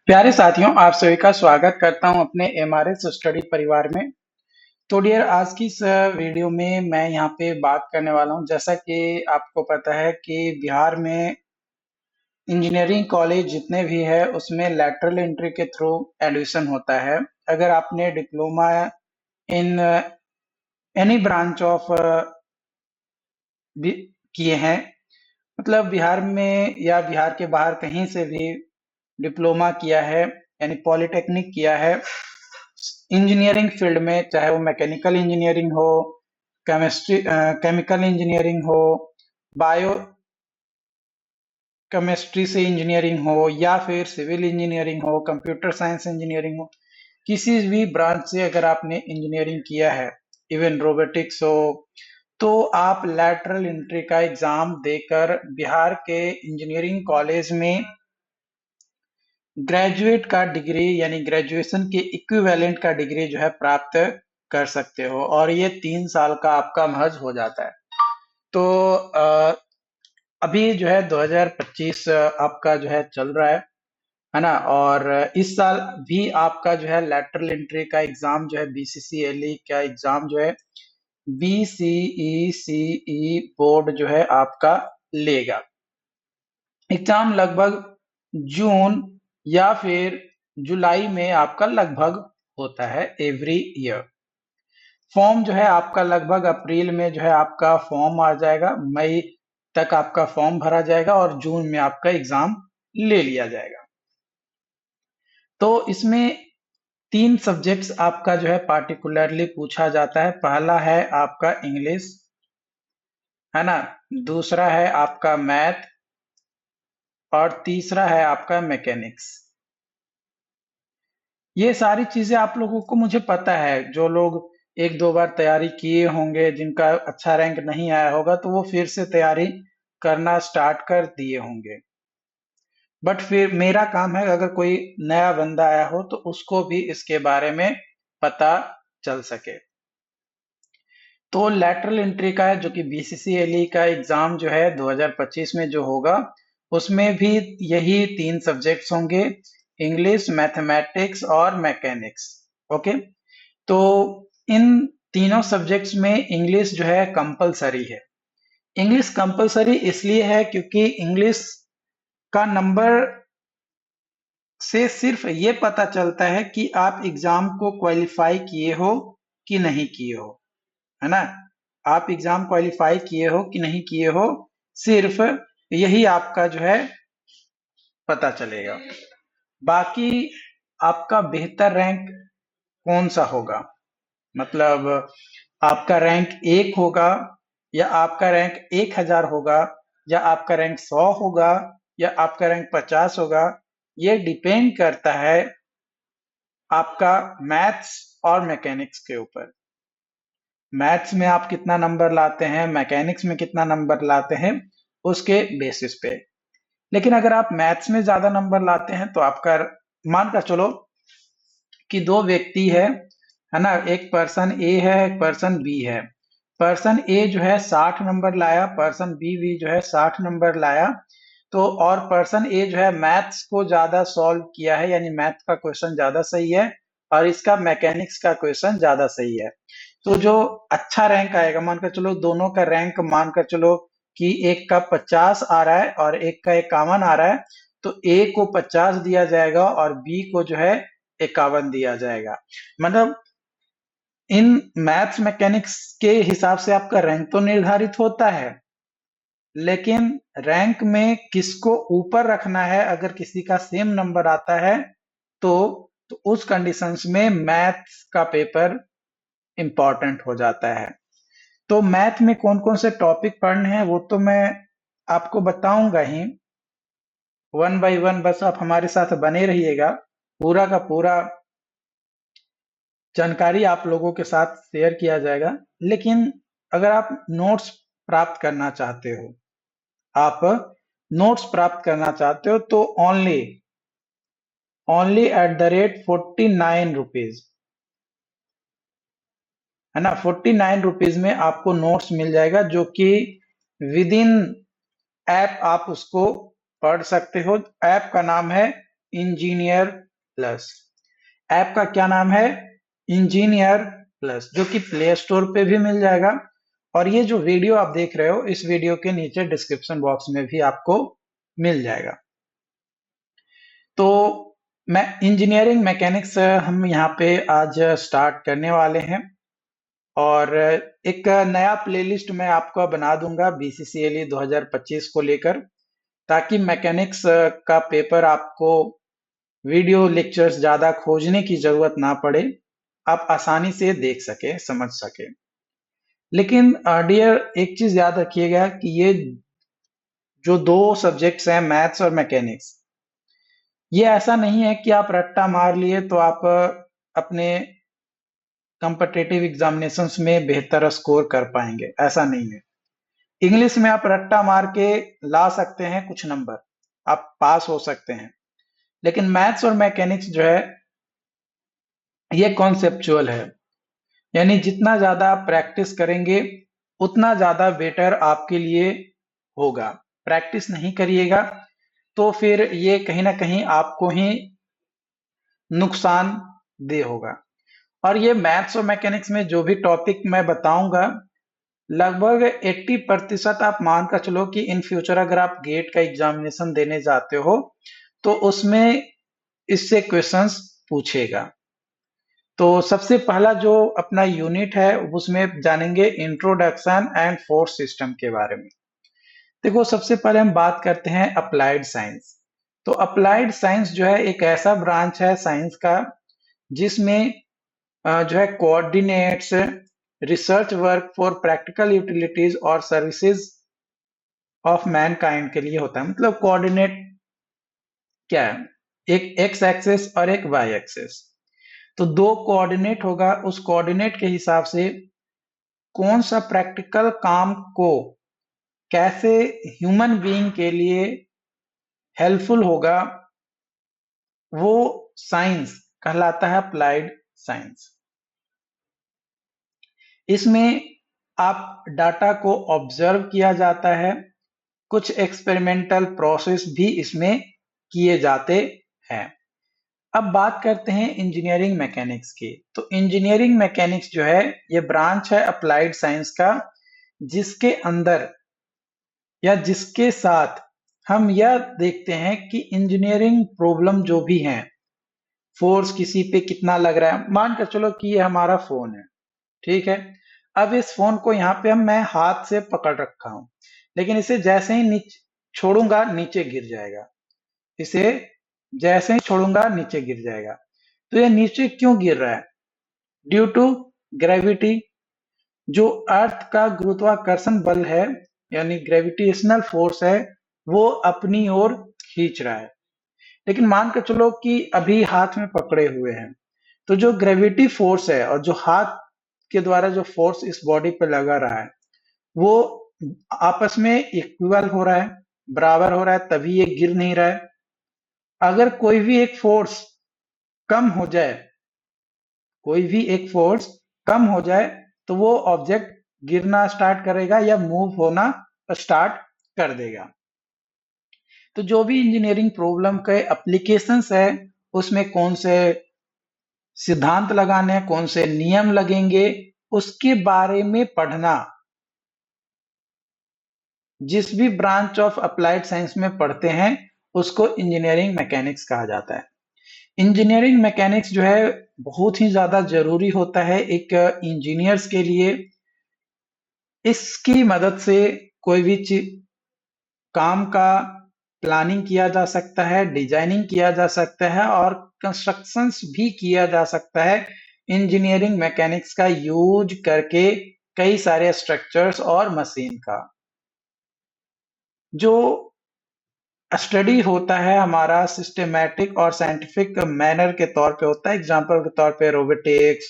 प्यारे साथियों, आप सभी का स्वागत करता हूं अपने एमआरएस स्टडी परिवार में। तो डियर, आज की इस वीडियो में मैं यहाँ पे बात करने वाला हूं। जैसा कि आपको पता है कि बिहार में इंजीनियरिंग कॉलेज जितने भी है उसमें लैटरल एंट्री के थ्रू एडमिशन होता है। अगर आपने diploma in any branch of किए हैं, मतलब बिहार में या बिहार के बाहर कहीं से भी डिप्लोमा किया है यानी पॉलिटेक्निक किया है इंजीनियरिंग फील्ड में, चाहे वो मैकेनिकल इंजीनियरिंग हो, केमिकल इंजीनियरिंग हो, बायो केमिस्ट्री से इंजीनियरिंग हो, या फिर सिविल इंजीनियरिंग हो, कंप्यूटर साइंस इंजीनियरिंग हो, किसी भी ब्रांच से अगर आपने इंजीनियरिंग किया है, इवन रोबोटिक्स हो, तो आप लैटरल एंट्री का एग्जाम देकर बिहार के इंजीनियरिंग कॉलेज में ग्रेजुएट का डिग्री यानी ग्रेजुएशन के इक्विवेलेंट का डिग्री जो है प्राप्त कर सकते हो, और ये 3 साल का आपका महज हो जाता है। तो अभी जो है 2025 आपका जो है चल रहा है ना। और इस साल भी आपका जो है लैटरल एंट्री का एग्जाम जो है बीसीसीएलई का एग्जाम जो है बीसीईसीई बोर्ड जो है आपका लेगा। एग्जाम लगभग जून या फिर जुलाई में आपका लगभग होता है एवरी ईयर। फॉर्म जो है आपका लगभग अप्रैल में जो है आपका फॉर्म आ जाएगा, मई तक आपका फॉर्म भरा जाएगा और जून में आपका एग्जाम ले लिया जाएगा। तो इसमें 3 सब्जेक्ट्स आपका जो है पार्टिकुलरली पूछा जाता है। पहला है आपका इंग्लिश, है ना, दूसरा है आपका मैथ और तीसरा है आपका मैकेनिक्स। ये सारी चीजें आप लोगों को मुझे पता है, जो लोग 1-2 बार तैयारी किए होंगे, जिनका अच्छा रैंक नहीं आया होगा, तो वो फिर से तैयारी करना स्टार्ट कर दिए होंगे। बट फिर मेरा काम है, अगर कोई नया बंदा आया हो तो उसको भी इसके बारे में पता चल सके। तो लैटरल एंट्री का है जो कि बीसीसीएलई का एग्जाम जो है 2025 में जो होगा, उसमें भी यही 3 सब्जेक्ट्स होंगे, इंग्लिश, मैथमेटिक्स और मैकेनिक्स। ओके, तो इन तीनों सब्जेक्ट्स में इंग्लिश जो है कंपलसरी है। इंग्लिश कंपलसरी इसलिए है क्योंकि इंग्लिश का नंबर से सिर्फ ये पता चलता है कि आप एग्जाम को क्वालिफाई किए हो कि नहीं किए हो, है ना। आप एग्जाम क्वालिफाई किए हो कि नहीं किए हो, सिर्फ यही आपका जो है पता चलेगा। बाकी आपका बेहतर रैंक कौन सा होगा, मतलब आपका रैंक 1 होगा या आपका रैंक 1000 होगा या आपका रैंक 100 होगा या आपका रैंक 50 होगा, ये डिपेंड करता है आपका मैथ्स और मैकेनिक्स के ऊपर। मैथ्स में आप कितना नंबर लाते हैं, मैकेनिक्स में कितना नंबर लाते हैं, उसके बेसिस पे। लेकिन अगर आप मैथ्स में ज्यादा नंबर लाते हैं तो आपका, मान कर चलो कि 2 व्यक्ति है ना, एक पर्सन ए है, एक पर्सन बी है। पर्सन ए जो है 60 नंबर लाया, पर्सन बी भी जो है 60 नंबर लाया। तो और पर्सन ए जो है मैथ्स को ज्यादा सॉल्व किया है, यानी मैथ का क्वेश्चन ज्यादा सही है और इसका मैकेनिक्स का क्वेश्चन ज्यादा सही है। तो जो अच्छा रैंक आएगा, मानकर चलो दोनों का रैंक मानकर चलो कि एक का 50 आ रहा है और एक का 51 आ रहा है, तो ए को 50 दिया जाएगा और बी को जो है 51 दिया जाएगा। मतलब इन मैथ्स मैकेनिक्स के हिसाब से आपका रैंक तो निर्धारित होता है, लेकिन रैंक में किसको ऊपर रखना है, अगर किसी का सेम नंबर आता है तो उस कंडीशंस में मैथ्स का पेपर इंपॉर्टेंट हो जाता है। तो मैथ में कौन कौन से टॉपिक पढ़ने हैं वो तो मैं आपको बताऊंगा ही, 1 बाय 1, बस आप हमारे साथ बने रहिएगा। पूरा का पूरा जानकारी आप लोगों के साथ शेयर किया जाएगा। लेकिन अगर आप नोट्स प्राप्त करना चाहते हो, आप नोट्स प्राप्त करना चाहते हो, तो ओनली ओनली @49 रुपीज, है ना, 49 रुपीज में आपको नोट्स मिल जाएगा, जो कि विद इन ऐप आप उसको पढ़ सकते हो। ऐप का नाम है इंजीनियर प्लस। ऐप का क्या नाम है? इंजीनियर प्लस, जो कि प्ले स्टोर पे भी मिल जाएगा। और ये जो वीडियो आप देख रहे हो, इस वीडियो के नीचे डिस्क्रिप्शन बॉक्स में भी आपको मिल जाएगा। तो मैं इंजीनियरिंग मैकेनिक्स हम यहाँ पे आज स्टार्ट करने वाले हैं। और एक नया प्लेलिस्ट मैं आपका बना दूंगा BCCLE 2025 को लेकर, ताकि मैकेनिक्स का पेपर आपको वीडियो लेक्चर्स ज्यादा खोजने की जरूरत ना पड़े, आप आसानी से देख सके, समझ सके। लेकिन डियर, एक चीज याद रखिएगा कि ये जो दो सब्जेक्ट्स हैं, मैथ्स और मैकेनिक्स, ये ऐसा नहीं है कि आप रट्टा मार लिए तो आप अपने कॉम्पिटिटिव एग्जामिनेशंस में बेहतर स्कोर कर पाएंगे, ऐसा नहीं है। इंग्लिश में आप रट्टा मार के ला सकते हैं कुछ नंबर, आप पास हो सकते हैं। लेकिन मैथ्स और मैकेनिक्स जो है, ये कॉन्सेप्चुअल है। यानी जितना ज्यादा आप प्रैक्टिस करेंगे, उतना ज्यादा बेटर आपके लिए होगा। प्रैक्टिस नहीं करिएगा तो फिर ये कहीं ना कहीं आपको ही नुकसान दे होगा। और ये मैथ्स और मैकेनिक्स में जो भी टॉपिक मैं बताऊंगा, लगभग 80% आप मान कर चलो कि इन फ्यूचर अगर आप गेट का एग्जामिनेशन देने जाते हो तो उसमें इससे क्वेश्चंस पूछेगा। तो सबसे पहला जो अपना यूनिट है, उसमें जानेंगे इंट्रोडक्शन एंड फोर्स सिस्टम के बारे में। देखो, सबसे पहले हम बात करते हैं अप्लाइड साइंस। तो अप्लाइड साइंस जो है, एक ऐसा ब्रांच है साइंस का जिसमें जो है coordinates research work for practical utilities और सर्विसेज ऑफ मैनकाइंड के लिए होता है। मतलब कोऑर्डिनेट क्या है? एक एक्स एक्सेस और एक वाई एक्सेस। तो दो कोऑर्डिनेट होगा, उस कोऑर्डिनेट के हिसाब से कौन सा प्रैक्टिकल काम को कैसे ह्यूमन बीइंग के लिए हेल्पफुल होगा, वो साइंस कहलाता है अप्लाइड साइंस। इसमें आप डाटा को ऑब्जर्व किया जाता है, कुछ एक्सपेरिमेंटल प्रोसेस भी इसमें किए जाते हैं। अब बात करते हैं इंजीनियरिंग मैकेनिक्स की। तो इंजीनियरिंग मैकेनिक्स जो है, ये ब्रांच है अप्लाइड साइंस का, जिसके अंदर या जिसके साथ हम यह देखते हैं कि इंजीनियरिंग प्रॉब्लम जो भी हैं, फोर्स किसी पे कितना लग रहा है। मान कर चलो कि ये हमारा फोन है, ठीक है। अब इस फोन को यहाँ पे मैं हाथ से पकड़ रखा हूं, लेकिन इसे जैसे ही नीचे छोड़ूंगा नीचे गिर जाएगा। इसे जैसे ही छोड़ूंगा नीचे गिर जाएगा। तो ये नीचे क्यों गिर रहा है? Due to gravity. जो अर्थ का गुरुत्वाकर्षण बल है, यानी ग्रेविटेशनल फोर्स है, वो अपनी ओर खींच रहा है। लेकिन मान कर चलो कि अभी हाथ में पकड़े हुए हैं, तो जो ग्रेविटी फोर्स है और जो हाथ के द्वारा जो फोर्स इस बॉडी पे लगा रहा है, वो आपस में इक्वल हो रहा है, बराबर हो रहा है, तभी ये गिर नहीं रहा है। अगर कोई भी एक फोर्स कम हो जाए, कोई भी एक फोर्स कम हो जाए, तो वो ऑब्जेक्ट गिरना स्टार्ट करेगा या मूव होना स्टार्ट कर देगा। तो जो भी इंजीनियरिंग प्रॉब्लम के एप्लीकेशंस है, उसमें कौन से सिद्धांत लगाने हैं, कौन से नियम लगेंगे, उसके बारे में पढ़ना जिस भी ब्रांच ऑफ अप्लाइड साइंस में पढ़ते हैं, उसको इंजीनियरिंग मैकेनिक्स कहा जाता है। इंजीनियरिंग मैकेनिक्स जो है, बहुत ही ज्यादा जरूरी होता है एक इंजीनियर्स के लिए। इसकी मदद से कोई भी काम का प्लानिंग किया जा सकता है, डिजाइनिंग किया जा सकता है और कंस्ट्रक्शंस भी किया जा सकता है इंजीनियरिंग मैकेनिक्स का यूज करके, कई सारे स्ट्रक्चर्स और मशीन का। जो स्टडी होता है हमारा सिस्टमैटिक और साइंटिफिक मैनर के तौर पे होता है। एग्जांपल के तौर पे रोबोटिक्स,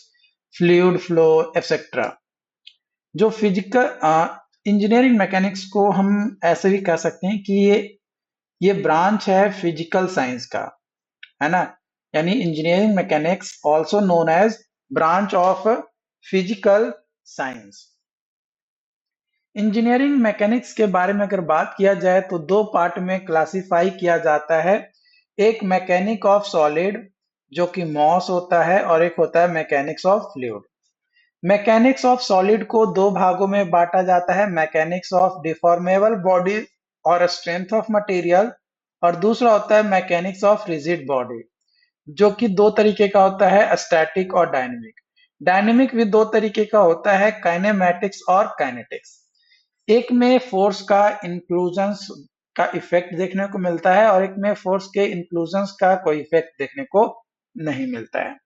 फ्लूइड फ्लो, एक्सेट्रा। जो फिजिकल इंजीनियरिंग मैकेनिक्स को हम ऐसे भी कह सकते हैं कि ये ब्रांच है फिजिकल साइंस का, है ना। यानी engineering mechanics also known as branch of physical science. Engineering mechanics के बारे में अगर बात किया जाए तो दो पार्ट में क्लासिफाई किया जाता है। एक मैकेनिक ऑफ सॉलिड जो कि मॉस होता है, और एक होता है mechanics of fluid. Mechanics of solid को दो भागों में बांटा जाता है, मैकेनिक्स ऑफ डिफॉर्मेबल बॉडी और स्ट्रेंथ ऑफ मटेरियल, और दूसरा होता है मैकेनिक्स ऑफ रिजिड बॉडी, जो कि दो तरीके का होता है, स्टैटिक और डायनेमिक। डायनेमिक भी दो तरीके का होता है, काइनेमैटिक्स और काइनेटिक्स। एक में फोर्स का इंक्लूजन्स का इफेक्ट देखने को मिलता है, और एक में फोर्स के इंक्लूजन्स का कोई इफेक्ट देखने को नहीं मिलता है।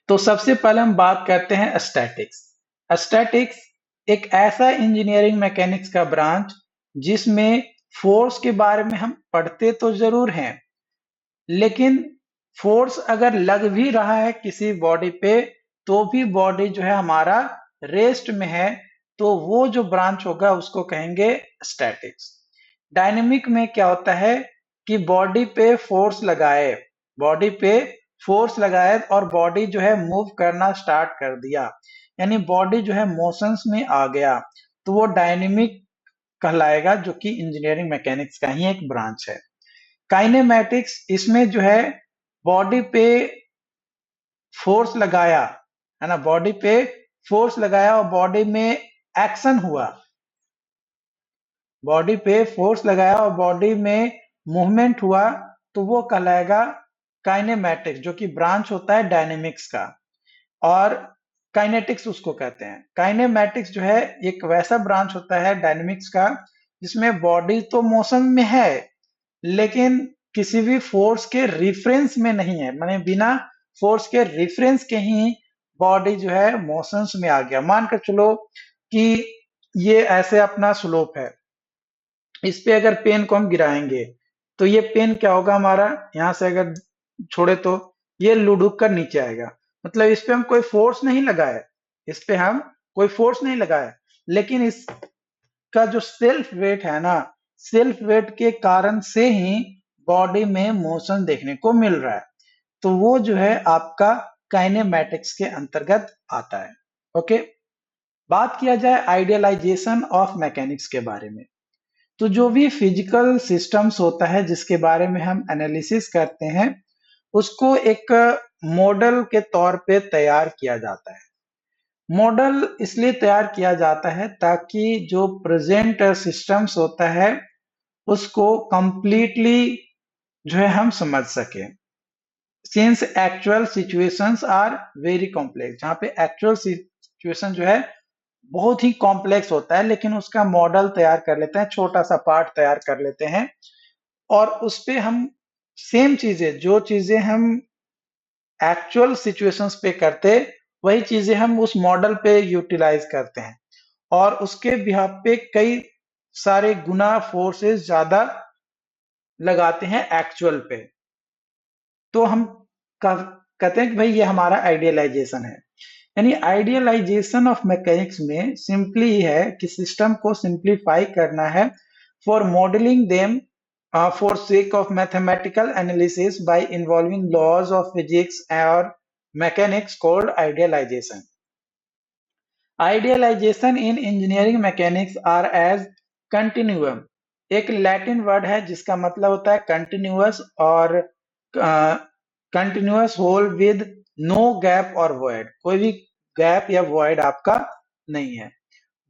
तो सबसे पहले हम बात करते हैं स्टैटिक्स। स्टैटिक्स एक ऐसा इंजीनियरिंग मैकेनिक्स का ब्रांच जिसमें फोर्स के बारे में हम पढ़ते तो जरूर हैं, लेकिन फोर्स अगर लग भी रहा है किसी बॉडी पे, तो भी बॉडी जो है हमारा रेस्ट में है, तो वो जो ब्रांच होगा उसको कहेंगे स्टैटिक्स। डायनेमिक में क्या होता है कि बॉडी पे फोर्स लगाए, बॉडी पे फोर्स लगाए और बॉडी जो है मूव करना स्टार्ट कर दिया, यानी बॉडी जो है मोशंस में आ गया, तो वो डायनेमिक कहलाएगा, जो कि इंजीनियरिंग मैकेनिक्स का ही एक ब्रांच है। काइनेमैटिक्स, इसमें जो है बॉडी पे फोर्स लगाया, है ना, बॉडी पे फोर्स लगाया और बॉडी में एक्शन हुआ, बॉडी पे फोर्स लगाया और बॉडी में मूवमेंट हुआ, तो वो कहलाएगा काइनेमैटिक्स, जो कि ब्रांच होता है डायनेमिक्स का, और काइनेटिक्स उसको कहते हैं। काइनेमैटिक्स जो है एक वैसा ब्रांच होता है डायनेमिक्स का जिसमें बॉडी तो मोशन में है, लेकिन किसी भी फोर्स के रिफरेंस में नहीं है, माने बिना फोर्स के रिफरेंस के ही बॉडी जो है मोशंस में आ गया। मान कर चलो कि ये ऐसे अपना स्लोप है, इस पे अगर पेन को हम गिराएंगे तो ये पेन क्या होगा हमारा, यहां से अगर छोड़े तो ये लुढ़क कर नीचे आएगा, मतलब इस पे हम कोई फोर्स नहीं लगाए, इस पे हम कोई फोर्स नहीं लगाए, लेकिन इसका जो सेल्फ वेट है ना, सेल्फ वेट के कारण से ही बॉडी में मोशन देखने को मिल रहा है, तो वो जो है आपका काइनेमैटिक्स के अंतर्गत आता है। ओके, बात किया जाए आइडियलाइजेशन ऑफ मैकेनिक्स के बारे में, तो जो भी फिजिकल सिस्टम्स होता है जिसके बारे में हम एनालिसिस करते हैं, उसको एक मॉडल के तौर पे तैयार किया जाता है। मॉडल इसलिए तैयार किया जाता है ताकि जो प्रेजेंट सिस्टम्स होता है उसको कंप्लीटली जो है हम समझ सके, since actual situations are very complex, जहाँ पे एक्चुअल सिचुएशन जो है बहुत ही कॉम्प्लेक्स होता है, लेकिन उसका मॉडल तैयार कर लेते हैं, छोटा सा पार्ट तैयार कर लेते हैं, और उस पे हम सेम चीजें, जो चीजें हम एक्चुअल सिचुएशंस पे करते, वही चीजें हम उस मॉडल पे यूटिलाइज करते हैं, और उसके बिहाफ पे कई सारे गुना फोर्सेस ज्यादा लगाते हैं एक्चुअल पे। तो हम कहते हैं कि भाई ये हमारा आइडियलाइजेशन है। यानी आइडियलाइजेशन ऑफ मैकेनिक्स में सिंपली है कि सिस्टम को सिंप्लीफाई करना है for modelling them for sake of mathematical analysis by involving laws of physics or mechanics called idealization. Idealization in engineering mechanics are as continuum, एक Latin word है जिसका मतलब होता है कंटिन्यूअस, और continuous whole with no gap और void, कोई भी गैप या वॉइड आपका नहीं है।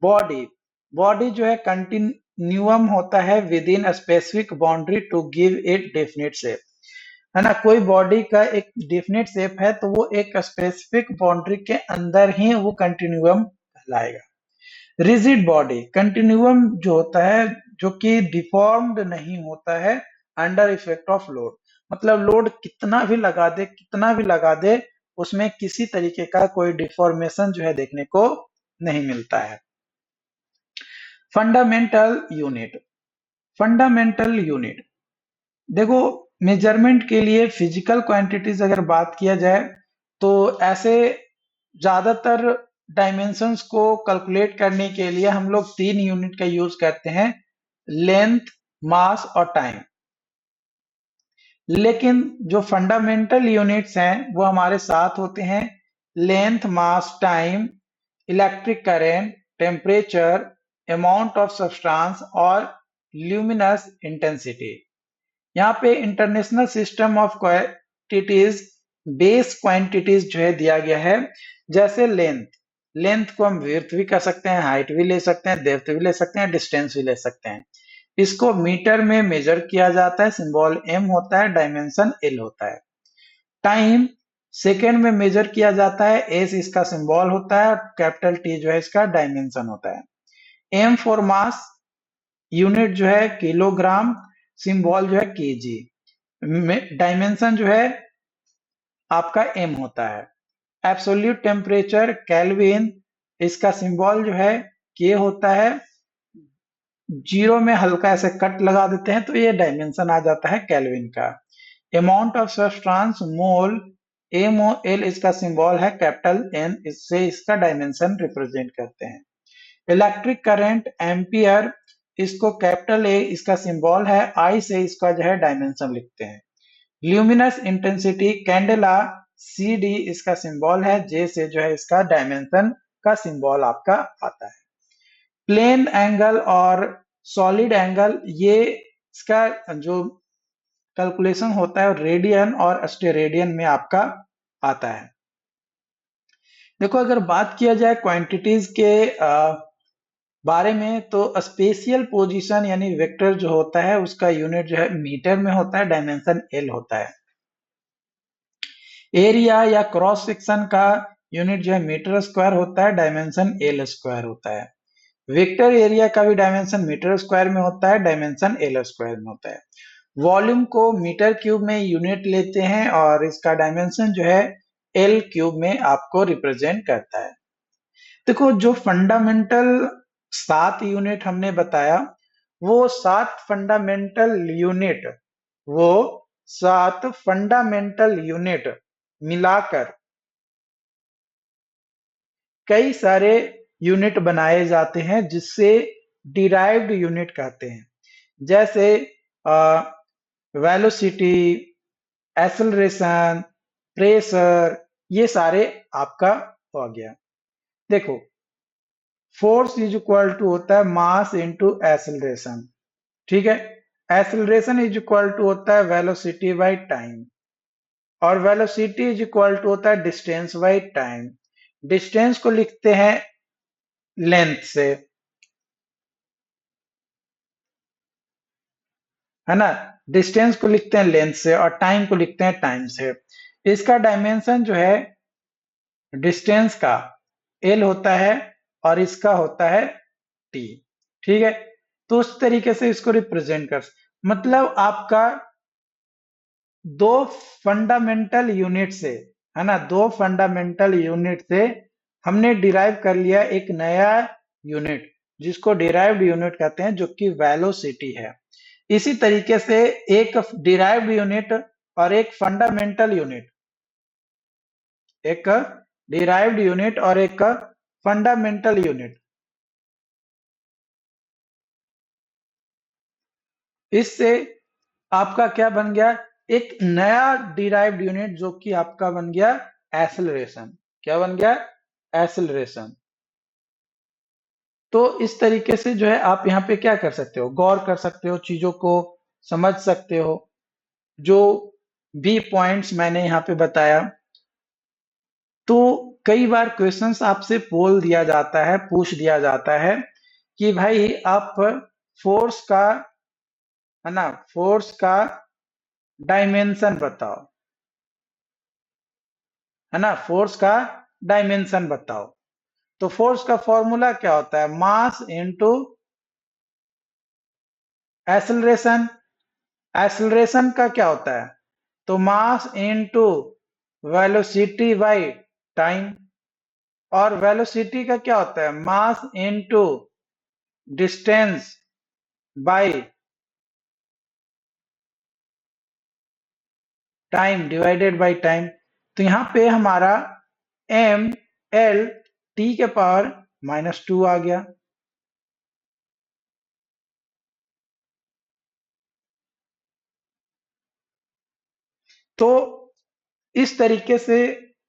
बॉडी, बॉडी जो है कंटिन्यूअम होता है within specific boundary to give it definite shape, है ना, कोई बॉडी का एक डेफिनेट शेप है तो वो एक स्पेसिफिक बाउंड्री के अंदर ही वो कंटिन्यूअम कहलाएगा। रिजिड बॉडी, कंटिन्यूअम जो होता है जो कि डिफॉर्म्ड नहीं होता है अंडर इफेक्ट ऑफ लोड, मतलब लोड कितना भी लगा दे, कितना भी लगा दे, उसमें किसी तरीके का कोई डिफॉर्मेशन जो है देखने को नहीं मिलता है। फंडामेंटल यूनिट, फंडामेंटल यूनिट, देखो मेजरमेंट के लिए फिजिकल क्वांटिटीज अगर बात किया जाए तो ऐसे ज्यादातर डायमेंशंस को कैलकुलेट करने के लिए हम लोग 3 यूनिट का यूज करते हैं, लेंथ, मास और टाइम। लेकिन जो फंडामेंटल यूनिट्स हैं वो हमारे साथ होते हैं, length, mass, time, electric current, temperature, amount of substance और ल्यूमिनस इंटेंसिटी। यहाँ पे international system of quantities, base quantities जो है दिया गया है, जैसे लेंथ, लेंथ को हम विड्थ भी कर सकते हैं, हाइट भी ले सकते हैं, डेप्थ भी ले सकते हैं, डिस्टेंस भी ले सकते हैं। इसको मीटर में मेजर किया जाता है, सिंबल एम होता है, डायमेंशन एल होता है। टाइम सेकेंड में मेजर किया जाता है, एस इसका सिंबल होता है, कैपिटल टी जो है इसका डायमेंशन होता है। एम फॉर मास, यूनिट जो है किलोग्राम, सिंबल जो है केजी, डायमेंशन जो है आपका एम होता है। एब्सोल्यूट टेम्परेचर केल्विन, इसका सिंबल जो है के होता है, जीरो में हल्का ऐसे कट लगा देते हैं तो ये डायमेंशन आ जाता है केल्विन का। Amount of substance mole, M O L इसका सिंबल है कैपिटल एन, इससे इसका डायमेंशन रिप्रेजेंट करते हैं। इलेक्ट्रिक करंट एम्पियर, इसको कैपिटल ए इसका सिंबल है, आई से इसका जो है डायमेंशन लिखते हैं। Luminous intensity candela, C D इसका सिंबल है, जे से जो है इसका डायमेंशन का सिंबल आपका आता है। प्लेन एंगल और सॉलिड एंगल, ये इसका जो कैलकुलेशन होता है रेडियन और स्टेरेडियन में आपका आता है। देखो अगर बात किया जाए क्वांटिटीज के बारे में, तो स्पेशियल पोजीशन यानी वेक्टर जो होता है उसका यूनिट जो है मीटर में होता है, डायमेंशन एल होता है। एरिया या क्रॉस सेक्शन का यूनिट जो है मीटर स्क्वायर होता है, डायमेंशन एल स्क्वायर होता है। वेक्टर एरिया का भी डायमेंशन मीटर स्क्वायर में होता है, डायमेंशन एल स्क्वायर में होता है। वॉल्यूम को मीटर क्यूब में यूनिट लेते हैं और इसका डायमेंशन जो है एल क्यूब में आपको रिप्रेजेंट करता है। देखो जो फंडामेंटल 7 यूनिट हमने बताया, वो 7 फंडामेंटल यूनिट, वो 7 फंडामेंटल यूनिट मिलाकर कई सारे यूनिट बनाए जाते हैं जिससे डिराइव्ड यूनिट कहते हैं। जैसे वेलोसिटी, एक्सेलरेशन, प्रेशर, ये सारे आपका हो गया। देखो फोर्स इज इक्वल टू होता है मास इनटू एक्सेलरेशन, ठीक है। एक्सेलरेशन इज इक्वल टू होता है वेलोसिटी बाय टाइम, और वेलोसिटी इज इक्वल टू होता है डिस्टेंस बाय टाइम। डिस्टेंस को लिखते हैं लेंथ से, है ना, डिस्टेंस को लिखते हैं लेंथ से और टाइम को लिखते हैं टाइम से। इसका डायमेंशन जो है डिस्टेंस का एल होता है और इसका होता है टी, ठीक है। तो उस तरीके से इसको रिप्रेजेंट कर, मतलब आपका दो फंडामेंटल यूनिट से, है ना, दो फंडामेंटल यूनिट से हमने डिराइव कर लिया एक नया यूनिट जिसको डिराइव्ड यूनिट कहते हैं, जो कि वेलोसिटी है। इसी तरीके से एक डिराइव्ड यूनिट और एक फंडामेंटल यूनिट, एक डिराइव्ड यूनिट और एक फंडामेंटल यूनिट, इससे आपका क्या बन गया, एक नया डिराइव्ड यूनिट जो कि आपका बन गया एक्सेलरेशन। क्या बन गया, एक्सेलरेशन। तो इस तरीके से जो है आप यहाँ पे क्या कर सकते हो, गौर कर सकते हो, चीजों को समझ सकते हो। जो भी पॉइंट्स मैंने यहाँ पे बताया, तो कई बार क्वेश्चंस आपसे बोल दिया जाता है, पूछ दिया जाता है कि भाई आप फोर्स का, है ना, फोर्स का डायमेंशन बताओ, है ना, फोर्स का डायमेंशन बताओ। तो फोर्स का फॉर्मूला क्या होता है, मास इनटू एक्सेलरेशन। एक्सेलरेशन का क्या होता है, तो mass into velocity by time. और वेलोसिटी का क्या होता है, mass into distance by time divided by time. तो यहाँ पे हमारा एम एल टी के पावर -2 आ गया। तो इस तरीके से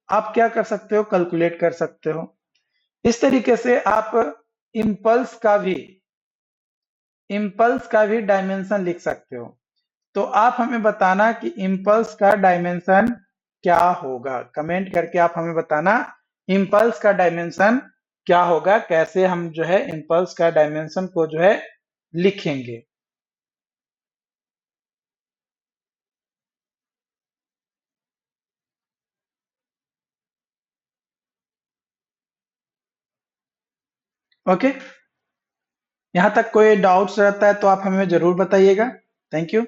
आप क्या कर सकते हो, कैलकुलेट कर सकते हो। इस तरीके से आप इम्पल्स का भी, इम्पल्स का भी डायमेंशन लिख सकते हो। तो आप हमें बताना कि इम्पल्स का डायमेंशन क्या होगा। कमेंट करके आप हमें बताना इम्पल्स का डायमेंशन क्या होगा, कैसे हम जो है इम्पल्स का डायमेंशन को जो है लिखेंगे। ओके, यहाँ तक कोई डाउट्स रहता है तो आप हमें जरूर बताइएगा। Thank you.